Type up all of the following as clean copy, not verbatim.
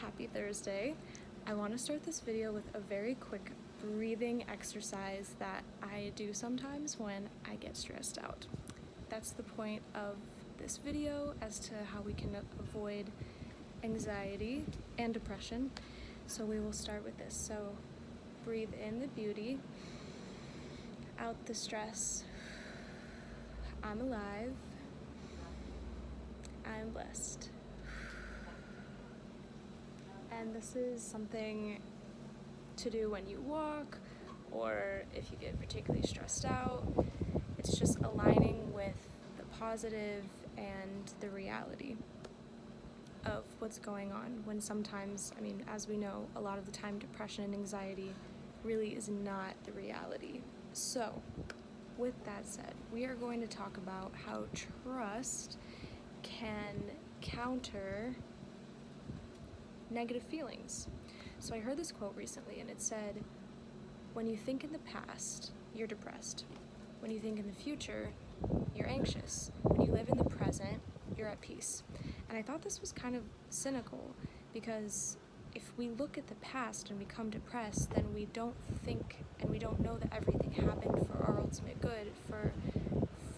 Happy Thursday. I want to start this video with a very quick breathing exercise that I do sometimes when I get stressed out. That's the point of this video as to how we can avoid anxiety and depression. So we will start with this. So breathe in the beauty, out the stress. I'm alive. I'm blessed. And this is something to do when you walk or if you get particularly stressed out. It's just aligning with the positive and the reality of what's going on, when sometimes, as we know, a lot of the time depression and anxiety really is not the reality. So with that said, we are going to talk about how trust can counter negative feelings. So I heard this quote recently and it said, when you think in the past, you're depressed. When you think in the future, you're anxious. When you live in the present, you're at peace. And I thought this was kind of cynical, because if we look at the past and become depressed, then we don't think and we don't know that everything happened for our ultimate good,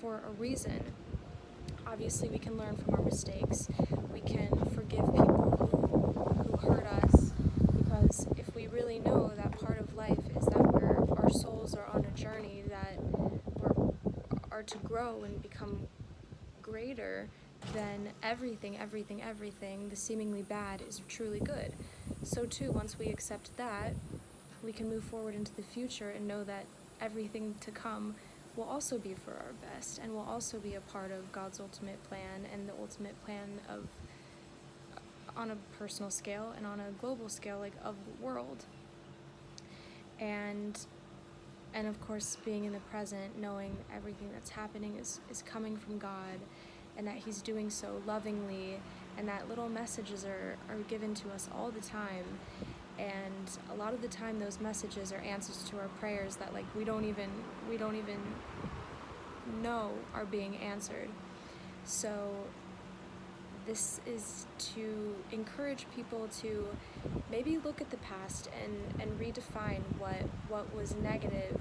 for a reason. Obviously, we can learn from our mistakes. We can forgive people who hurt us, because if we really know that part of life is that our souls are on a journey that are to grow and become greater, then everything, the seemingly bad is truly good. So too, once we accept that, we can move forward into the future and know that everything to come will also be for our best and will also be a part of God's ultimate plan and the ultimate plan of, on a personal scale and on a global scale, like of the world. And of course, being in the present, knowing everything that's happening is coming from God, and that He's doing so lovingly, and that little messages are given to us all the time. And a lot of the time those messages are answers to our prayers that we don't even know are being answered. So this is to encourage people to maybe look at the past and redefine what was negative,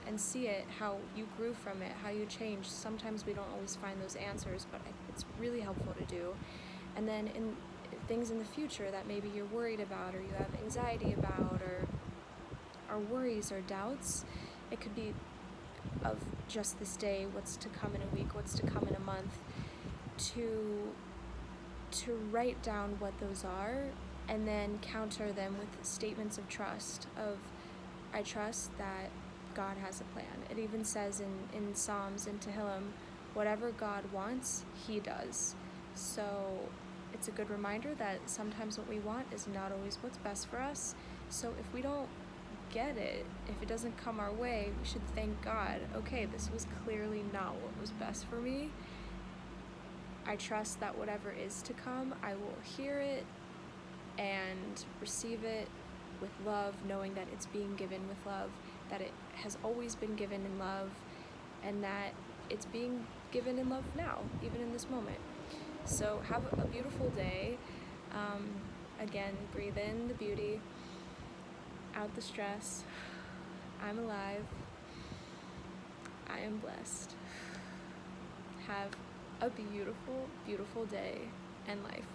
and see it, how you grew from it, how you changed. Sometimes we don't always find those answers, but it's really helpful to do. And then in things in the future that maybe you're worried about, or you have anxiety about, or worries or doubts, it could be of just this day, what's to come in a week, what's to come in a month, to write down what those are, and then counter them with statements of trust, of I trust that God has a plan. It even says in Psalms and Tehillim, whatever God wants, He does. So it's a good reminder that sometimes what we want is not always what's best for us. So if we don't get it, if it doesn't come our way, we should thank God. Okay, this was clearly not what was best for me. I trust that whatever is to come, I will hear it and receive it with love, knowing that it's being given with love, that it has always been given in love, and that it's being given in love now, even in this moment. So have a beautiful day. Again, breathe in the beauty, out the stress. I'm alive. I am blessed. Have a beautiful, beautiful day and life.